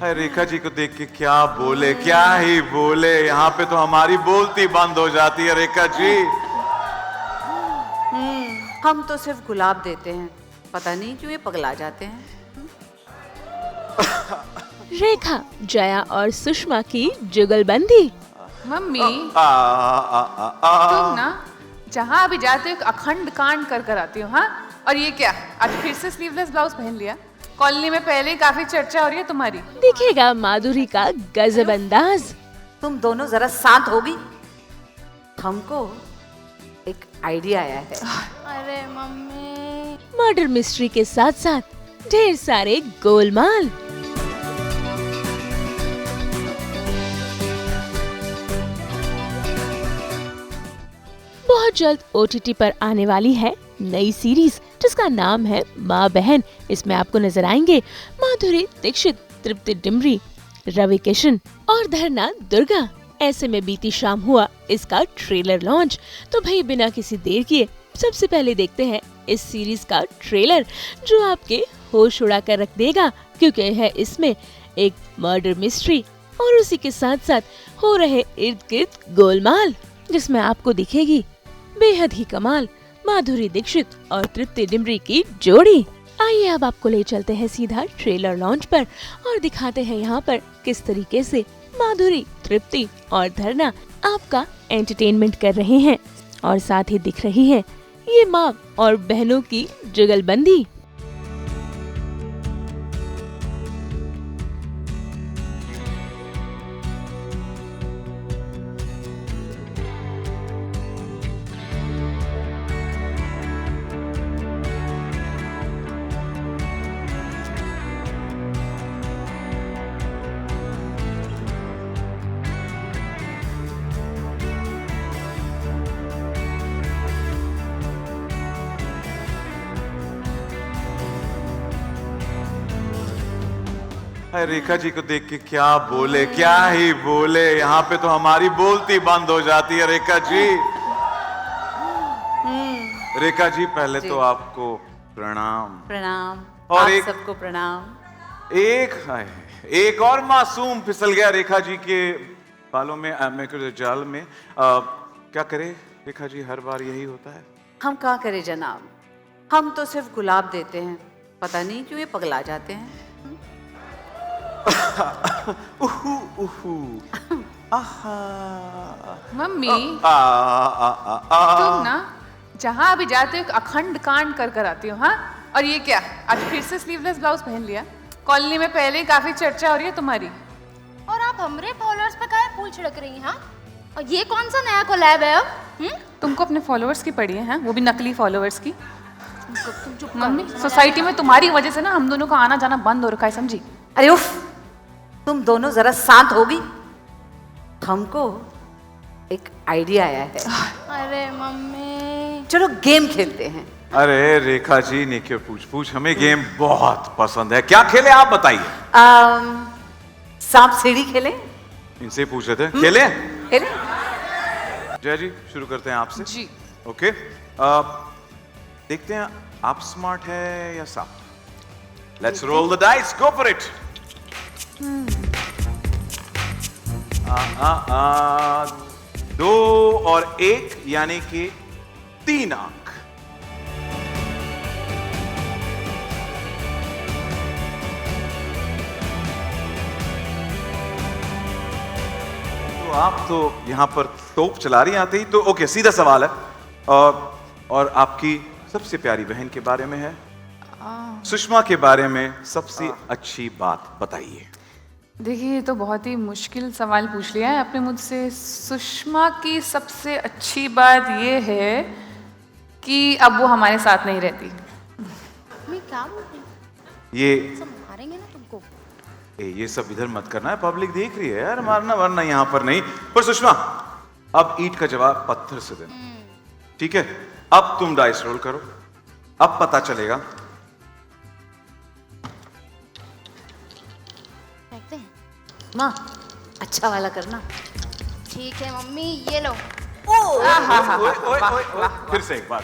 अरे रेखा जी को देख के क्या बोले, क्या ही बोले। यहाँ पे तो हमारी बोलती बंद हो जाती है रेखा जी। हम तो सिर्फ गुलाब देते हैं, पता नहीं क्यों ये पगला जाते हैं। रेखा, जया और सुषमा की जुगलबंदी। मम्मी तुम ना जहाँ अभी जाते हो एक अखंड कांड कर आती हो। हाँ, और ये क्या, आज फिर से स्लीवलेस ब्लाउज पहन लिया? कॉलोनी में पहले ही काफी चर्चा हो रही है तुम्हारी। दिखेगा माधुरी का गजब अंदाज। तुम दोनों जरा शांत होगी? हमको एक आइडिया आया है। अरे मम्मी, मर्डर मिस्ट्री के साथ साथ ढेर सारे गोलमाल। बहुत जल्द OTT पर आने वाली है नई सीरीज जिसका नाम है माँ बहन। इसमें आपको नजर आएंगे माधुरी दीक्षित, तृप्ति डिमरी, रवि किशन और धरना दुर्गा। ऐसे में बीती शाम हुआ इसका ट्रेलर लॉन्च। तो भाई बिना किसी देर किए सबसे पहले देखते हैं इस सीरीज का ट्रेलर जो आपके होश उड़ा कर रख देगा, क्योंकि है इसमें एक मर्डर मिस्ट्री और उसी के साथ साथ हो रहे इर्द गिर्द गोलमाल, जिसमें आपको दिखेगी बेहद ही कमाल माधुरी दीक्षित और तृप्ति डिमरी की जोड़ी। आइए अब आपको ले चलते हैं सीधा ट्रेलर लॉन्च पर और दिखाते हैं यहाँ पर किस तरीके से माधुरी, तृप्ति और धरना आपका एंटरटेनमेंट कर रहे हैं और साथ ही दिख रही है ये माँ और बहनों की जुगलबंदी। अरे रेखा जी को देख के क्या बोले, क्या ही बोले। यहाँ पे तो हमारी बोलती बंद हो जाती है रेखा जी। रेखा जी पहले तो आपको प्रणाम। प्रणाम। और आप एक सबको प्रणाम। एक और मासूम फिसल गया रेखा जी के बालों में, जाल में। क्या करे रेखा जी, हर बार यही होता है। हम क्या करें जनाब, हम तो सिर्फ गुलाब देते हैं, पता नहीं क्यों ये पगला जाते हैं। उहू उहू आहा। मम्मी तुम ना जहाँ अभी जाते हो एक अखंड कांड कर आती हो। हाँ, और ये क्या, आज फिर से स्लीवलेस ब्लाउज पहन लिया? कॉलोनी में पहले ही काफी चर्चा हो रही है तुम्हारी। और आप हमरे फॉलोअर्स पे काहे फूल छिड़क रही हैं? हाँ, और ये कौन सा नया कोलैब है अब? तुमको अपने फॉलोअर्स की पड़ी है, हाँ? वो भी नकली फॉलोअर्स की। मम्मी सोसाइटी में तुम्हारी वजह से ना हम दोनों का आना जाना बंद हो रखा है, समझी? अरे उफ, तुम दोनों जरा शांत होगी? हमको एक आइडिया आया है। अरे मम्मी, चलो गेम खेलते हैं। अरे रेखा जी ने क्यों पूछ, हमें गेम बहुत पसंद है। क्या खेले आप बताइए। सांप सीढ़ी खेलें? इनसे पूछ रहे थे, खेले? खेलें? जय जी शुरू करते हैं आपसे। जी। ओके, देखते हैं आप स्मार्ट है या सांप। Let's roll the dice, go for it. 2 और 1 यानी कि 3 अंक। तो आप तो यहां पर तोप चला रही आते ही। तो ओके, सीधा सवाल है और आपकी सबसे प्यारी बहन के बारे में है, सुषमा के बारे में सबसे अच्छी बात बताइए। देखिए, ये तो बहुत ही मुश्किल सवाल पूछ लिया है आपने मुझसे। सुषमा की सबसे अच्छी बात ये है कि अब वो हमारे साथ नहीं रहती। मम्मी क्या बोल रही हैं? ये सब मारेंगे ना तुमको। ये सब इधर मत करना है, पब्लिक देख रही है यार। मारना वरना यहाँ पर नहीं। पर सुषमा, अब ईंट का जवाब पत्थर से देना, ठीक है? अब तुम डाइस रोल करो, अब पता चलेगा। देखते हैं। माँ अच्छा वाला करना। ठीक है मम्मी, ये लो। ओए, ओए, ओए, ओए, फिर से एक बार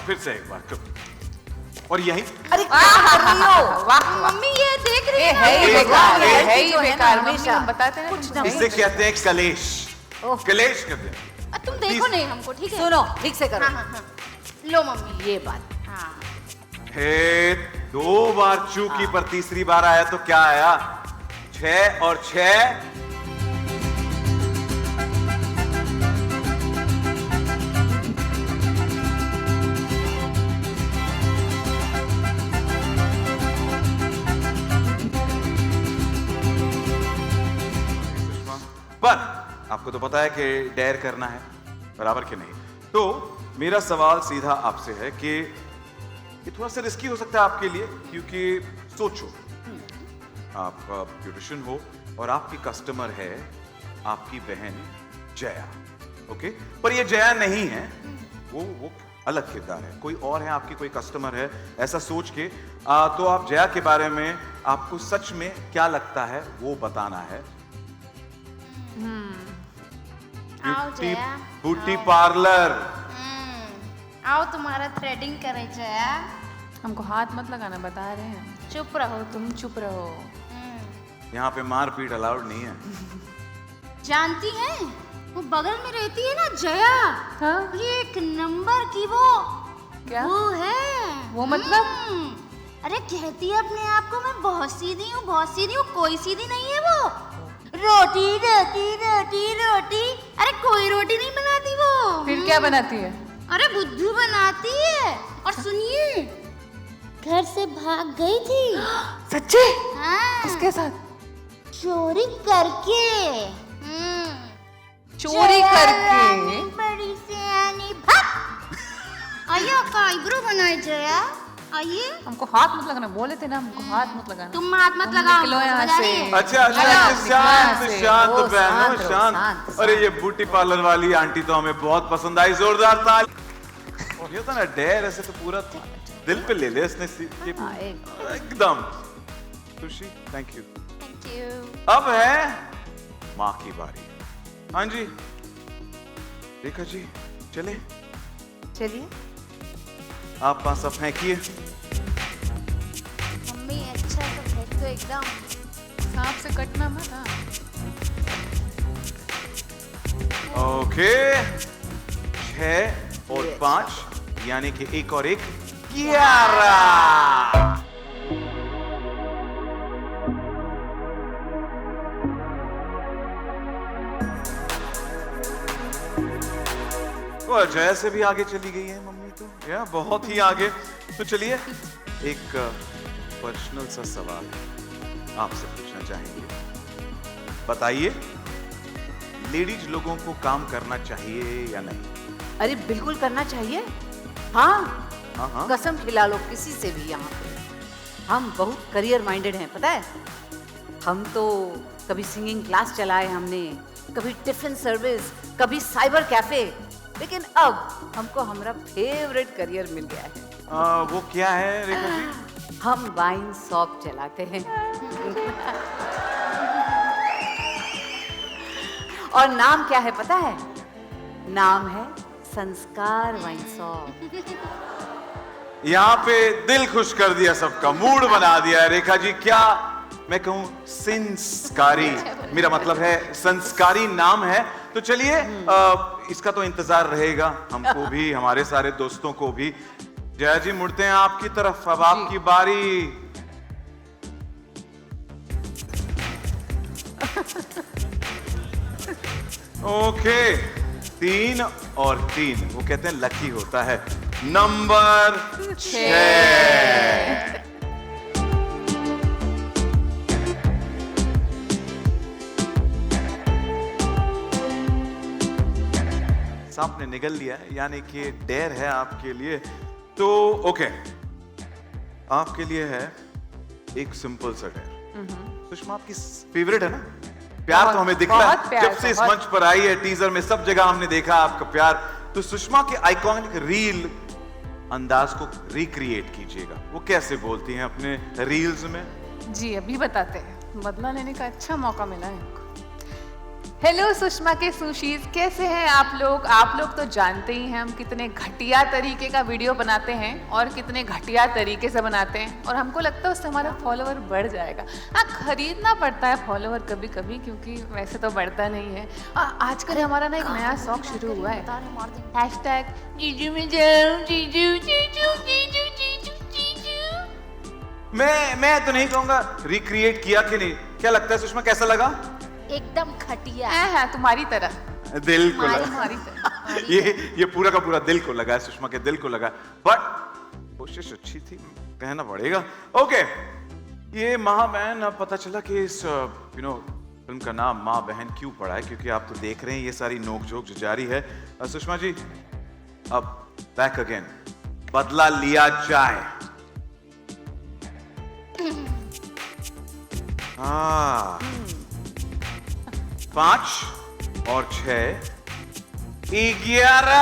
और यही अरे क्या कर रही हो? वाह मम्मी ये देख रही ये है है ही ये बेकार, है, ये है ही जो है ना बेकार। मम्मी हमेशा हम बताते हैं कुछ ना, ना इसे कहते हैं कलेश। ओह। कलेश कहते हैं। तुम देखो नहीं हमको, ठीक है? सुनो ठीक से करो। हाँ हाँ हाँ, लो मम्मी। ये बात हाँ हे 2 बार चूकी पर तीसरी बार आया तो क्या आया? 6 और 6 पर आपको तो पता है कि डेयर करना है, बराबर कि नहीं? तो मेरा सवाल सीधा आपसे है कि ये थोड़ा सा रिस्की हो सकता है आपके लिए, क्योंकि सोचो आप ब्यूटिशियन हो और आपकी कस्टमर है आपकी बहन जया, ओके? पर ये जया नहीं है, वो अलग किरदार है, कोई और है, आपकी कोई कस्टमर है, ऐसा सोच के तो आप जया के बारे में आपको सच में क्या लगता है वो बताना है। आओ जया, ब्यूटी पार्लर। आओ तुम्हारा थ्रेडिंग करे जया। हमको हाथ मत लगाना, बता रहे हैं। चुप रहो तुम चुप रहो। यहाँ पे मारपीट अलाउड नहीं है। जानती हैं वो बगल में रहती है ना जया, हाँ? ये 1 नंबर की वो क्या? वो है। वो मतलब? अरे कहती है अपने आप को मैं बहुत सीधी हूँ, बहुत सीधी हूँ, कोई सीधी नहीं है वो। रोटी रोटी रोटी रोटी, अरे कोई रोटी नहीं बनाती वो। फिर क्या बनाती है? अरे बुद्धू बनाती है। और सुनिए, घर से भाग गई थी। सच्चे? हाँ, किसके साथ? चोरी करके। चोरी करके? बड़ी सियानी भाग। आइए आपका आईब्रो बनाए जया, आइए। हमको हाथ मत लगाना, बोले थे ना हमको हाथ मत लगाना। तुम हाथ मत लगाओ, निकलो यहाँ समझ आ से। रही है? अच्छा अच्छा, लगाओ, शांत यहाँ से। शांत ओ, बहनों शांत रहो, शांत। शांत, अरे ये ब्यूटी पार्लर वाली आंटी तो हमें बहुत पसंद आई, जोरदार ताली। ये होता ना डेयर, ऐसे तो पूरा दिल पे ले ले इसने हाँ, एकदम। खुशी, थैंक यू। Thank you. अब है माँ की बारी। हाँ जी रेखा जी, चले चलिए। आप पास अब फेंकिए। मम्मी अच्छा तो फेंक दो एकदम। सांप से कटना मत। हाँ। ओके, 6 और 5 यानी कि 1 और 1 11। वो जय से भी आगे चली गई है मम्मी तो, या बहुत ही आगे। तो चलिए एक पर्सनल सा सवाल आपसे पूछना चाहेंगे। बताइए, लेडीज लोगों को काम करना चाहिए या नहीं? अरे बिल्कुल करना चाहिए। हाँ, हाँ हाँ, कसम खिला लो किसी से भी यहाँ पे। हम बहुत करियर माइंडेड हैं, पता है? हम तो कभी सिंगिंग क्लास चलाए हमने, कभी टिफिन सर्विस, कभी साइबर कैफे, लेकिन अब हमको हमारा फेवरेट करियर मिल गया है। वो क्या है रेखा जी? हम वाइन शॉप चलाते हैं। और नाम क्या है पता है? नाम है संस्कार वाइन शॉप। यहाँ पे दिल खुश कर दिया, सबका मूड बना दिया है रेखा जी। क्या मैं कहूँ, संस्कारी, मेरा मतलब है संस्कारी नाम है। तो चलिए इसका तो इंतजार रहेगा हमको भी, हमारे सारे दोस्तों को भी। जया जी मुड़ते हैं आपकी तरफ, अब आपकी बारी। ओके, 3 और 3, वो कहते हैं लकी होता है। नंबर 6। सांप ने निगल लिया है, यानी कि डेयर है आपके लिए। तो ओके, आपके लिए है एक सिंपल सा डेयर। सुषमा आपकी फेवरेट है ना? प्यार तो हमें दिख रहा बहुत है, प्यार, जब से इस बहुत। मंच पर आई है, टीजर में सब जगह हमने देखा आपका प्यार। तो सुषमा के आइकॉनिक रील अंदाज को रिक्रिएट कीजिएगा। वो कैसे बोलती हैं अपने रील्स में? जी अभी बताते हैं, बदला लेने का अच्छा मौका मिला है इनको। हेलो सुषमा के सुशीज, कैसे हैं आप लोग तो जानते ही हैं हम कितने घटिया तरीके का वीडियो बनाते हैं और कितने घटिया तरीके से बनाते हैं, और हमको लगता है उससे हमारा फॉलोवर बढ़ जाएगा। हाँ, खरीदना पड़ता है फॉलोवर कभी कभी, क्योंकि वैसे तो बढ़ता नहीं है। आजकल हमारा ना एक नया शौक शुरू हुआ है, हैशटैग जीजू में जाऊं, जीजू जीजू जीजू जीजू जीजू। मैं तो नहीं कहूंगा रिक्रिएट किया कि नहीं, क्या लगता है सुषमा, कैसा लगा? एकदम खटिया। है तुम्हारी तरह, दिल को तुम्हारी लगा। तरह। ये पूरा का पूरा दिल को लगा है, सुषमा के दिल को लगा, बट कोशिश अच्छी थी, कहना पड़ेगा। ओके, ये माँ बहन, अब पता चला कि इस फिल्म का नाम माँ बहन क्यों पड़ा है, क्योंकि आप तो देख रहे हैं ये सारी नोकझोंक जो जारी है। सुषमा जी, अब बैक अगेन, बदला लिया जाए। हाँ, 5 और 6, 11।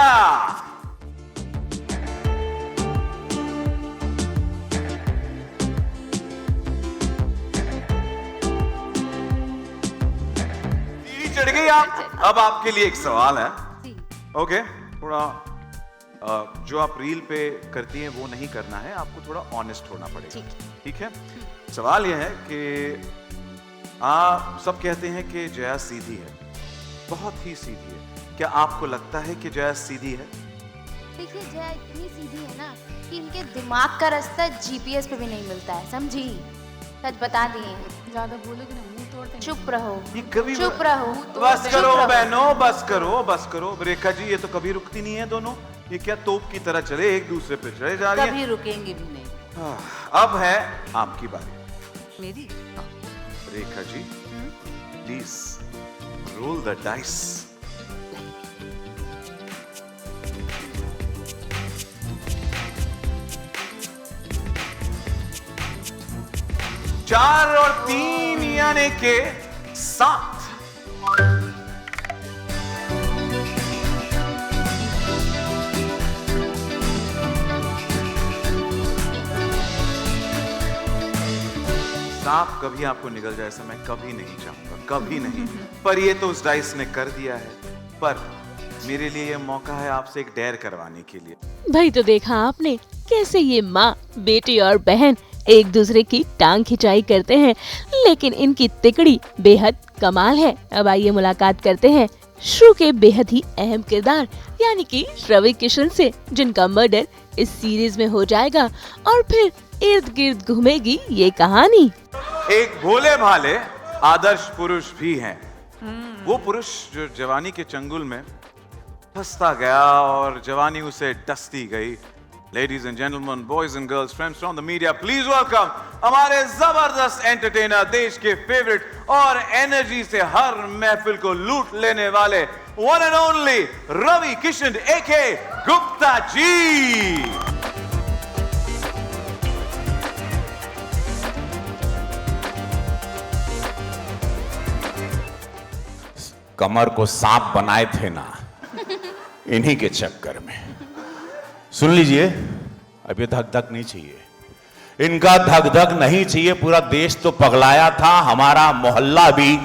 चढ़ गई आप। अब आपके लिए एक सवाल है। ओके, थोड़ा जो आप रील पे करती हैं वो नहीं करना है, आपको थोड़ा ऑनेस्ट होना पड़ेगा। ठीक है? सवाल यह है कि आप सब कहते हैं कि जया सीधी है, बहुत ही सीधी है। क्या आपको लगता है कि जया सीधी है? देखिए, जया इतनी सीधी है ना कि इनके दिमाग का रास्ता जीपीएस पे भी नहीं मिलता है, समझी? सच बता दिए हैं। ज्यादा बोलोगे ना मुंह तोड़ देंगे। चुप रहो, ये कभी चुप रहो। बस करो चुप रहो। बहनों, बस करो। रेखा जी, ये तो कभी रुकती नहीं है दोनों, ये क्या तोप की तरह चले एक दूसरे पे चढ़े जा रही है। कभी रुकेंगे भी नहीं। अब है आपकी बारी। मेरी Rekha ji, please role the dice. चार और 3 यानी के 7। सांप कभी आपको निकल जाए ऐसा मैं कभी नहीं चाहूंगा, कभी नहीं। पर ये तो उस डाइस ने कर दिया है। पर मेरे लिए ये मौका है आपसे एक डेयर करवाने के लिए। भाई तो देखा आपने कैसे ये माँ, बेटी और बहन एक दूसरे की टांग खिंचाई करते हैं, लेकिन इनकी तिकड़ी बेहद कमाल है। अब आइए मुलाकात करते हैं श्रु के बेहद ही अहम किरदार यानी कि रवि किशन से, जिनका मर्डर इस सीरीज में हो जाएगा और फिर इर्द गिर्द घूमेगी ये कहानी। एक भोले भाले आदर्श पुरुष भी हैं। वो पुरुष जो जवानी के चंगुल में फंसता गया और जवानी उसे डसती गई। Ladies and gentlemen, boys and girls, friends from the media, please welcome हमारे जबरदस्त एंटरटेनर, देश के फेवरेट और एनर्जी से हर महफिल को लूट लेने वाले one and only Ravi Kishan AK Gupta ji. कमर को सांप बनाए थे ना, इन्हीं के चक्कर में। सुन लीजिए, अब ये धक धक नहीं चाहिए, इनका धक धक नहीं चाहिए। पूरा देश तो पगलाया था, हमारा मोहल्ला भी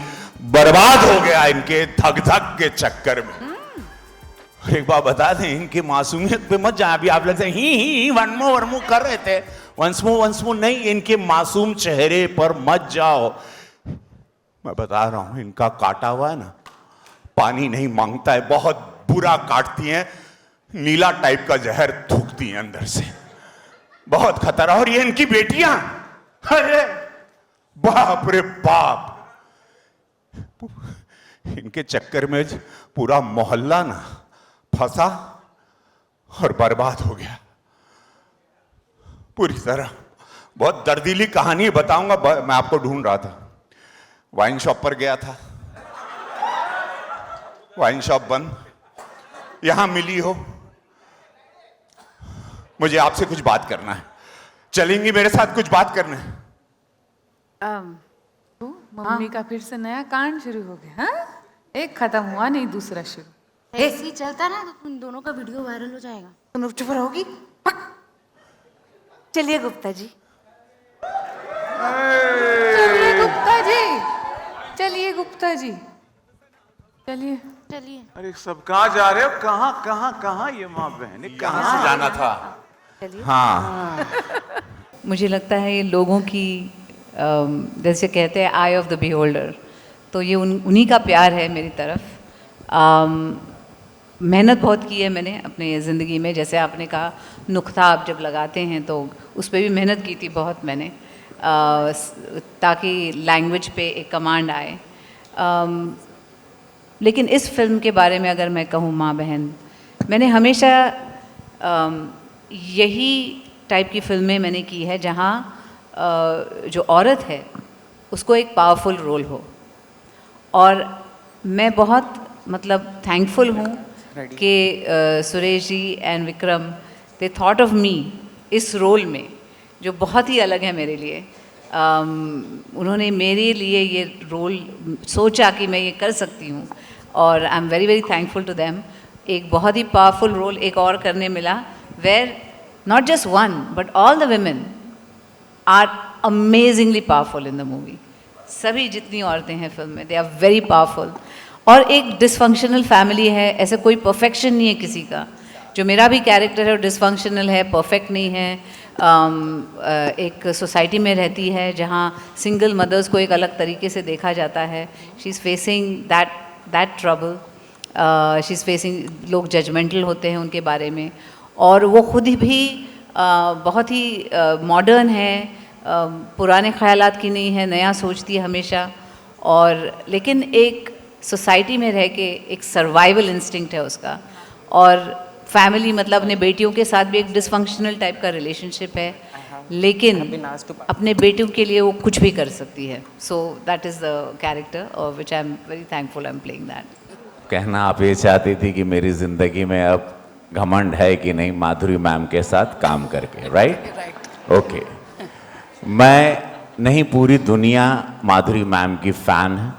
बर्बाद हो गया इनके धक धक के चक्कर में। एक बात बता दें, इनकी मासूमियत पे मत जाए। अभी आप लगते हैं ही वनमो वनमो कर रहे थे, वंसमो नहीं, इनके मासूम चेहरे पर मत जाओ। मैं बता रहा हूं, इनका काटा हुआ है ना, पानी नहीं मांगता है, बहुत बुरा काटती हैं, नीला टाइप का जहर थूकती हैं अंदर से, बहुत खतरा। और ये इनकी बेटियां, अरे बाप रे बाप, इनके चक्कर में पूरा मोहल्ला ना फंसा और बर्बाद हो गया पूरी तरह। बहुत दर्दीली कहानी बताऊंगा। मैं आपको ढूंढ रहा था, वाइन शॉप पर गया था, वाइन शॉप बंद, यहां मिली हो। मुझे आपसे कुछ बात करना है, चलेंगी मेरे साथ? कुछ बात करना है। मम्मी का फिर से नया कांड शुरू हो गया। हाँ? एक खत्म हुआ नहीं, दूसरा शुरू। ऐसे ही चलता ना तो तुम दोनों का वीडियो वायरल हो जाएगा। तुम चुप रहोगी? चलिए गुप्ता जी। चलिए गुप्ता जी, चलिए गुप्ता जी। चलिए चलिए। अरे सब कहाँ जा रहे हो? कहाँ कहाँ कहाँ ये माँ बहन कहाँ से जाना था? हाँ, मुझे लगता है ये लोगों की जैसे कहते हैं आई ऑफ द बिहोल्डर, तो ये उन्हीं का प्यार है मेरी तरफ। मेहनत बहुत की है मैंने अपने ज़िंदगी में, जैसे आपने कहा नुक्ता आप जब लगाते हैं तो उस पर भी मेहनत की थी बहुत मैंने, ताकि लैंग्वेज पे एक कमांड आए। लेकिन इस फिल्म के बारे में अगर मैं कहूँ माँ बहन, मैंने हमेशा यही टाइप की फिल्में मैंने की है जहाँ जो औरत है उसको एक पावरफुल रोल हो, और मैं बहुत मतलब थैंकफुल हूँ कि Suresh ji and Vikram they thought of me इस रोल में, जो बहुत ही अलग है मेरे लिए। उन्होंने मेरे लिए ये रोल सोचा कि मैं ये कर सकती हूँ, और I am very very thankful to them. एक बहुत ही पावरफुल रोल एक और करने मिला, where not just one but all the women are amazingly powerful in the movie. सभी जितनी औरतें हैं फिल्म में, दे आर वेरी पावरफुल। और एक डिसफंक्शनल फैमिली है, ऐसे कोई परफेक्शन नहीं है किसी का। जो मेरा भी कैरेक्टर है वो डिसफंक्शनल है, परफेक्ट नहीं है। एक सोसाइटी में रहती है जहाँ सिंगल मदर्स को एक अलग तरीके से देखा जाता है। She is facing that trouble, she is facing, लोग जजमेंटल होते हैं उनके बारे में, और वो खुद भी बहुत ही मॉडर्न है, पुराने ख्यालात की नहीं है, नया सोचती है हमेशा। और लेकिन एक सोसाइटी में रह के एक सर्वाइवल इंस्टिंक्ट है उसका, और फैमिली मतलब अपने बेटियों के साथ भी एक डिसफंक्शनल टाइप का रिलेशनशिप है, लेकिन अपने बेटियों के लिए वो कुछ भी कर सकती है। So that is the character which I am very thankful I am playing that. कहना आप ये चाहती थी कि मेरी ज़िंदगी में अब घमंड है कि नहीं माधुरी मैम के साथ काम करके, राइट? ओके। मैं नहीं, पूरी दुनिया माधुरी मैम की फ़ैन है।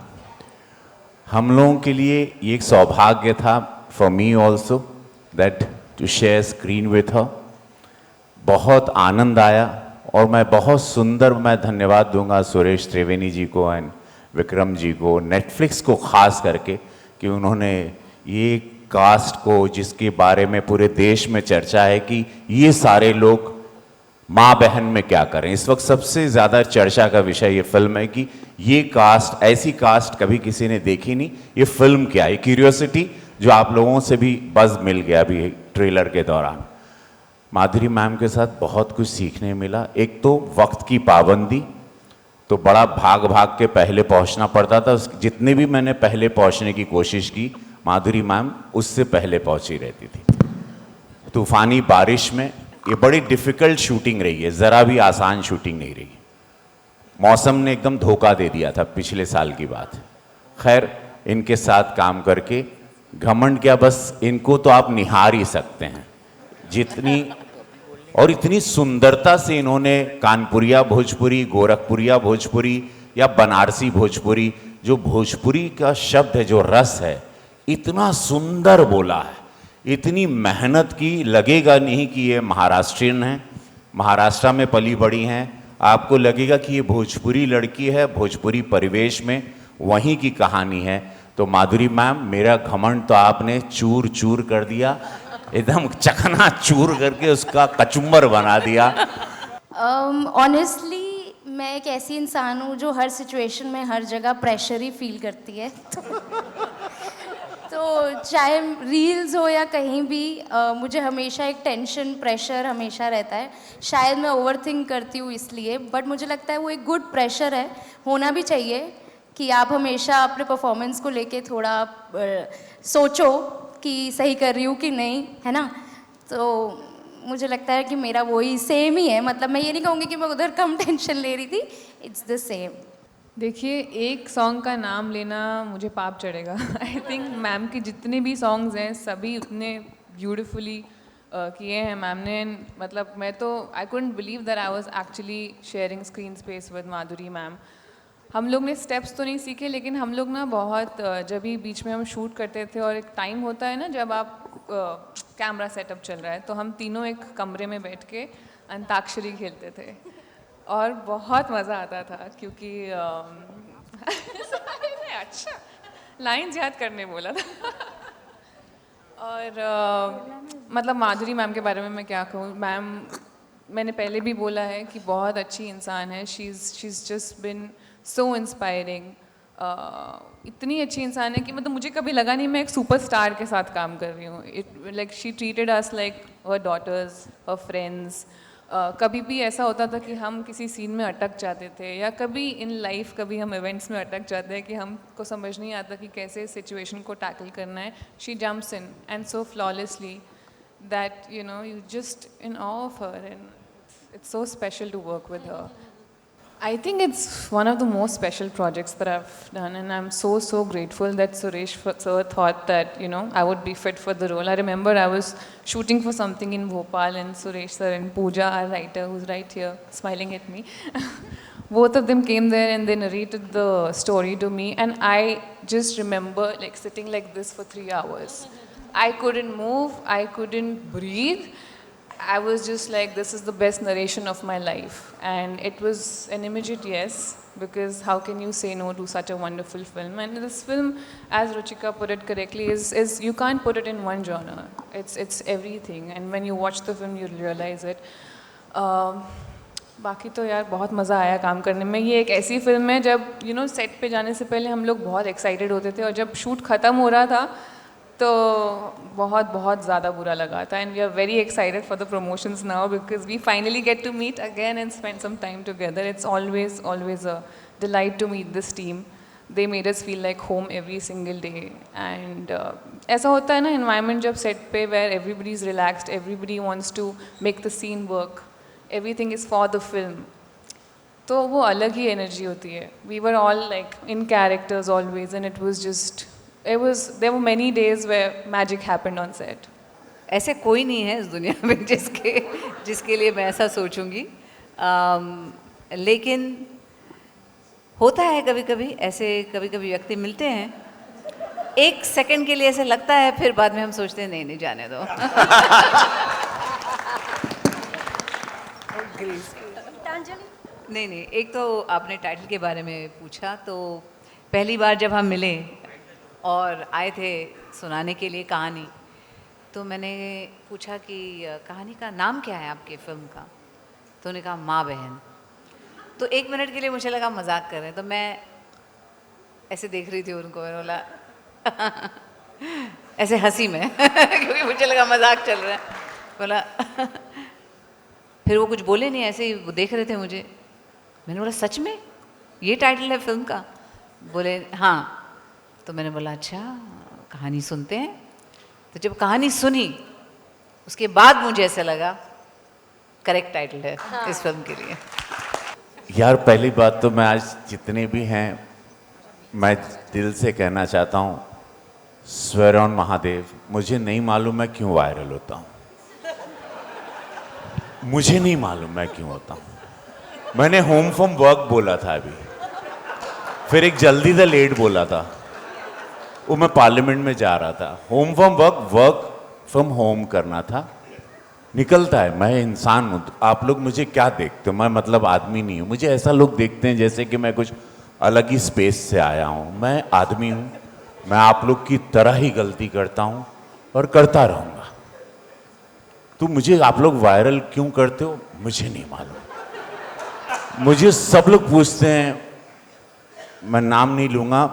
हम लोगों के लिए ये एक सौभाग्य था, for me also, that to share screen with her. बहुत आनंद आया, और मैं बहुत सुंदर, मैं धन्यवाद दूंगा सुरेश त्रिवेणी जी को एंड विक्रम जी को, नेटफ्लिक्स को ख़ास करके, कि उन्होंने ये कास्ट को, जिसके बारे में पूरे देश में चर्चा है कि ये सारे लोग माँ बहन में क्या करें। इस वक्त सबसे ज़्यादा चर्चा का विषय ये फिल्म है कि ये कास्ट, ऐसी कास्ट कभी किसी ने देखी नहीं, ये फिल्म क्या है। क्यूरियोसिटी जो आप लोगों से भी बज़ मिल गया अभी ट्रेलर के दौरान। माधुरी मैम के साथ बहुत कुछ सीखने मिला। एक तो वक्त की पाबंदी, तो बड़ा भाग भाग के पहले पहुंचना पड़ता था। जितने भी मैंने पहले पहुंचने की कोशिश की, माधुरी मैम उससे पहले पहुंची रहती थी। तूफानी बारिश में ये बड़ी डिफ़िकल्ट शूटिंग रही है, ज़रा भी आसान शूटिंग नहीं रही। मौसम ने एकदम धोखा दे दिया था, पिछले साल की बात है। खैर, इनके साथ काम करके घमंड क्या, बस इनको तो आप निहार ही सकते हैं। जितनी और इतनी सुंदरता से इन्होंने कानपुरिया भोजपुरी, गोरखपुरिया भोजपुरी या बनारसी भोजपुरी, जो भोजपुरी का शब्द है, जो रस है, इतना सुंदर बोला है, इतनी मेहनत की, लगेगा नहीं कि ये महाराष्ट्रियन है, महाराष्ट्र में पली बड़ी हैं। आपको लगेगा कि ये भोजपुरी लड़की है, भोजपुरी परिवेश में वहीं की कहानी है। तो माधुरी मैम, मेरा घमंड तो आपने चूर चूर कर दिया, एकदम चकना चूर करके उसका कचुम्बर बना दिया। ऑनेस्टली मैं एक ऐसी इंसान हूँ जो हर सिचुएशन में हर जगह प्रेशर ही फील करती है। तो चाहे रील्स हो या कहीं भी, मुझे हमेशा एक टेंशन, प्रेशर हमेशा रहता है। शायद मैं ओवरथिंक करती हूँ इसलिए, बट मुझे लगता है वो एक गुड प्रेशर है, होना भी चाहिए कि आप हमेशा अपने परफॉर्मेंस को लेके थोड़ा सोचो कि सही कर रही हूँ कि नहीं, है ना। तो मुझे लगता है कि मेरा वही सेम ही है, मतलब मैं ये नहीं कहूँगी कि मैं उधर कम टेंशन ले रही थी, इट्स द सेम। देखिए, एक सॉन्ग का नाम लेना मुझे पाप चढ़ेगा। आई थिंक मैम के जितने भी सॉन्ग्स हैं सभी उतने ब्यूटिफुली किए हैं मैम ने। मतलब मैं तो I couldn't believe that I was actually sharing screen space with Madhuri ma'am. हम लोग ने स्टेप्स तो नहीं सीखे, लेकिन हम लोग ना बहुत जब भी बीच में हम शूट करते थे, और एक टाइम होता है ना जब आप कैमरा सेटअप चल रहा है, तो हम तीनों एक कमरे में बैठ के अंताक्षरी खेलते थे, और बहुत मज़ा आता था, क्योंकि अच्छा लाइन्स याद करने बोला था। और मतलब माधुरी मैम के बारे में मैं क्या कहूँ, मैम मैंने पहले भी बोला है कि बहुत अच्छी इंसान है। She is just been so inspiring. इतनी अच्छी इंसान है कि मतलब मुझे कभी लगा नहीं मैं एक सुपरस्टार के साथ काम कर रही हूँ। It like she treated us like her daughters, her friends. कभी भी ऐसा होता था कि हम किसी सीन में अटक जाते थे, या कभी इन लाइफ कभी हम इवेंट्स में अटक जाते हैं कि हमको समझ नहीं आता कि कैसे सिचुएशन को टैकल करना है। She jumps in and so flawlessly that you know you just in awe of her, and it's so special to work with her. I think it's one of the most special projects that I've done, and I'm so grateful that Suresh sir thought that, you know, I would be fit for the role. I remember I was shooting for something in Bhopal, and Suresh sir and Pooja, our writer, who's right here smiling at me, both of them came there and they narrated the story to me, and I just remember like sitting like this for 3 hours. I couldn't move, I couldn't breathe. I was just like, this is the best narration of my life. And it was an immediate yes, because how can you say no to such a wonderful film? And this film, as Ruchika put it correctly, is you can't put it in one genre. It's everything. And when you watch the film, you'll realize it. बाकी तो यार बहुत मज़ा आया काम करने में। ये एक ऐसी फिल्म है जब you know सेट पे जाने से पहले हम लोग बहुत एक्साइटेड होते थे, और जब शूट ख़त्म हो रहा था तो बहुत ज़्यादा बुरा लगा था। And we are very excited for the promotions now, because we finally get to meet again and spend some time together. It's always a delight to meet this team. They made us feel like home every single day. And ऐसा होता है ना environment जब set पे, where everybody is relaxed, everybody wants to make the scene work, everything is for the film, तो वो अलग ही energy होती है। We were all like in characters always, and it was just there were many days where magic happened on set. ऐसे कोई नहीं है इस दुनिया में जिसके लिए मैं ऐसा सोचूंगी। लेकिन होता है कभी कभी ऐसे, कभी कभी व्यक्ति मिलते हैं, 1 सेकंड के लिए ऐसे लगता है, फिर बाद में हम सोचते हैं नहीं जाने दो। नहीं, एक तो आपने टाइटल के बारे में पूछा, तो पहली बार जब हम मिले और आए थे सुनाने के लिए कहानी, तो मैंने पूछा कि कहानी का नाम क्या है आपके फिल्म का, तो उन्होंने कहा माँ बहन। तो 1 मिनट के लिए मुझे लगा मजाक कर रहे हैं, तो मैं ऐसे देख रही थी उनको, मैंने बोला ऐसे हंसी में क्योंकि मुझे लगा मजाक चल रहा है, बोला फिर वो कुछ बोले नहीं, ऐसे ही वो देख रहे थे मुझे। मैंने बोला सच में ये टाइटल है फिल्म का? बोले हाँ। तो मैंने बोला अच्छा कहानी सुनते हैं। तो जब कहानी सुनी उसके बाद मुझे ऐसा लगा करेक्ट टाइटल है इस फिल्म के लिए। यार पहली बात तो मैं आज जितने भी हैं, मैं दिल से कहना चाहता हूँ, स्वेर ऑन महादेव, मुझे नहीं मालूम मैं क्यों वायरल होता हूँ, मुझे नहीं मालूम मैं क्यों होता हूँ। मैंने होम फ्रॉम वर्क बोला था अभी, फिर एक जल्दी द लेट बोला था, वो मैं पार्लियामेंट में जा रहा था। Home from work from home करना था, निकलता है। मैं इंसान हूँ, आप लोग मुझे क्या देखते हो? मैं मतलब आदमी नहीं हूँ, मुझे ऐसा लोग देखते हैं जैसे कि मैं कुछ अलग ही स्पेस से आया हूँ। मैं आदमी हूँ, मैं आप लोग की तरह ही गलती करता हूँ और करता रहूँगा। तो मुझे आप लोग वायरल क्यों करते हो मुझे नहीं मालूम। मुझे सब लोग पूछते हैं, मैं नाम नहीं लूँगा,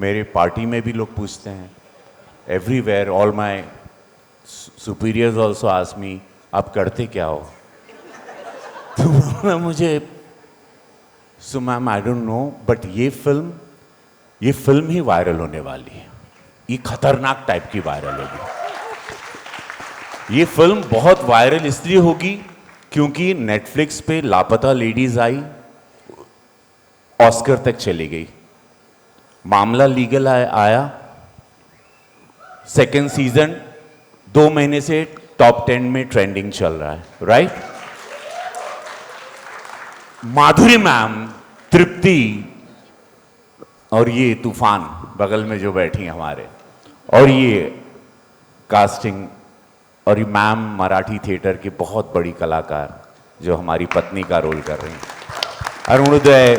मेरे पार्टी में भी लोग पूछते हैं, everywhere all my superiors also ask me आप करते क्या हो? तो मुझे so ma'am I don't know, but ये फिल्म ही वायरल होने वाली है। ये खतरनाक टाइप की वायरल होगी। ये फिल्म बहुत वायरल इसलिए होगी क्योंकि नेटफ्लिक्स पे लापता लेडीज आई, ऑस्कर तक चली गई, मामला लीगल आया, 2nd सीजन 2 महीने से टॉप 10 में ट्रेंडिंग चल रहा है, राइट? माधुरी मैम, तृप्ति और ये तूफान बगल में जो बैठी हैं हमारे, और ये कास्टिंग, और ये मैम मराठी थिएटर की बहुत बड़ी कलाकार जो हमारी पत्नी का रोल कर रही हैं, Arunoday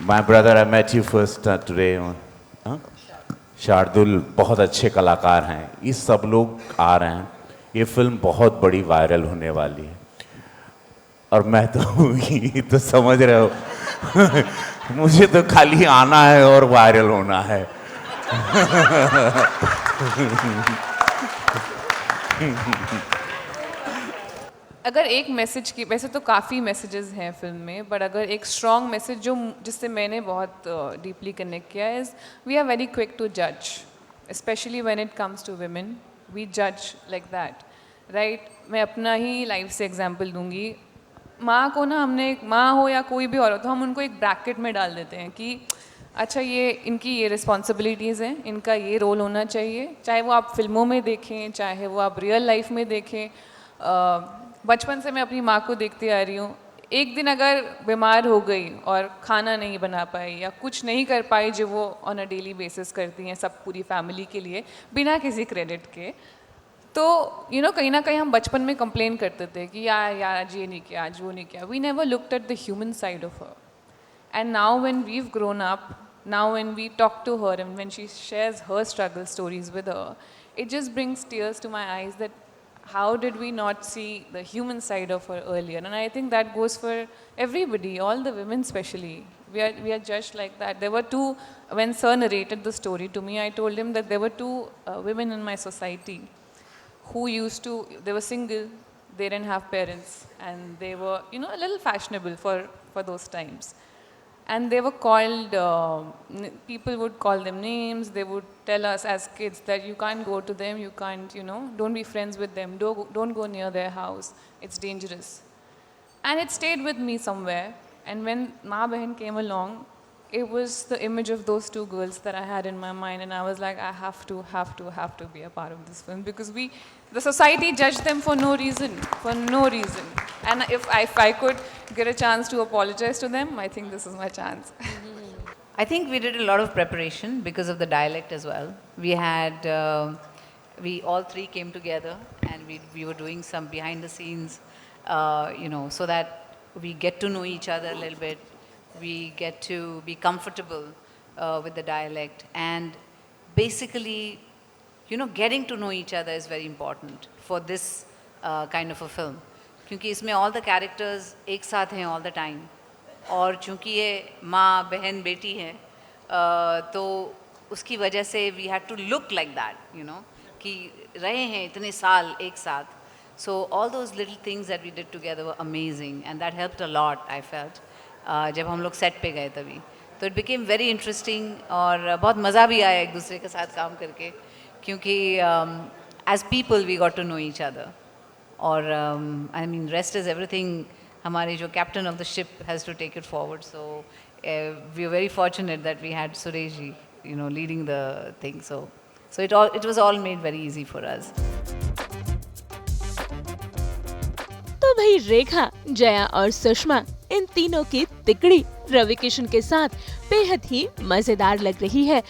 my brother, I met you first today on Shardul. बहुत अच्छे कलाकार हैं, ये सब लोग आ रहे हैं, ये फिल्म बहुत बड़ी वायरल होने वाली है। और मैं तो ये तो समझ रहे हो मुझे तो खाली आना है और वायरल होना है। अगर एक मैसेज की, वैसे तो काफ़ी मैसेजेस हैं फिल्म में, बट अगर एक स्ट्रॉन्ग मैसेज जो जिससे मैंने बहुत डीपली कनेक्ट किया is we are very quick to जज, specially when it comes to women, we जज लाइक दैट, राइट। मैं अपना ही लाइफ से एग्जांपल दूंगी। माँ को ना हमने, माँ हो या कोई भी औरत हो, हम उनको एक ब्रैकेट में डाल देते हैं कि अच्छा ये इनकी ये रिस्पॉन्सिबिलिटीज़ हैं, इनका ये रोल होना चाहिए, चाहे वो आप फिल्मों में देखें, चाहे वो आप रियल लाइफ में देखें। बचपन से मैं अपनी माँ को देखती आ रही हूँ, एक दिन अगर बीमार हो गई और खाना नहीं बना पाई या कुछ नहीं कर पाई जो वो ऑन अ डेली बेसिस करती हैं सब पूरी फैमिली के लिए बिना किसी क्रेडिट के, तो यू नो कहीं ना कहीं हम बचपन में कंप्लेन करते थे कि यार आज ये नहीं किया, आज वो नहीं किया। We never looked at the human side of her. And now when we've grown up, now when we talk to her and when she shares her struggle stories with her, it just brings tears to my eyes that how did we not see the human side of her earlier. And I think that goes for everybody, all the women especially. We are judged like that. There were two, when Sir narrated the story to me, I told him that there were two women in my society who used to, they were single, they didn't have parents, and they were, you know, a little fashionable for those times. And they were called, people would call them names, they would tell us as kids that you can't go to them, you can't, you know, don't be friends with them, don't go near their house, it's dangerous. And it stayed with me somewhere. And when Ma Behan came along, it was the image of those two girls that I had in my mind, and I was like, I have to be a part of this film, because the society judged them for no reason. And if I could get a chance to apologize to them, I think this is my chance. I think we did a lot of preparation because of the dialect as well. We had, we all three came together and we were doing some behind the scenes, you know, so that we get to know each other a little bit. We get to be comfortable with the dialect, and basically, you know, getting to know each other is very important for this kind of a film. क्योंकि इसमें all the characters एक साथ हैं all the time, और चूँकि ये माँ बहन बेटी है तो उसकी वजह से we had to look like that, you know, कि रहे हैं इतने साल एक साथ. So all those little things that we did together were amazing, and that helped a lot, I felt. जब हम लोग सेट पे गए तभी तो इट बिकेम वेरी इंटरेस्टिंग, और बहुत मज़ा भी आया एक दूसरे के साथ काम करके, क्योंकि as people we got to know each other. और I mean rest is everything. हमारे जो captain of the ship has to take it forward, so we are very fortunate that we had Suresh ji, you know, leading the thing. So it was all made very easy for us. तो भाई रेखा, जया और सुषमा, इन तीनों की तिकड़ी रवि किशन के साथ बेहद ही मजेदार लग रही है.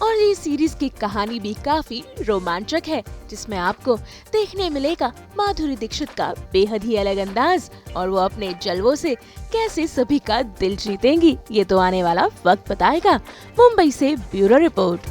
और ये सीरीज की कहानी भी काफी रोमांचक है, जिसमें आपको देखने मिलेगा माधुरी दीक्षित का बेहद ही अलग अंदाज, और वो अपने जलवों से कैसे सभी का दिल जीतेंगी, ये तो आने वाला वक्त बताएगा. मुंबई से ब्यूरो रिपोर्ट.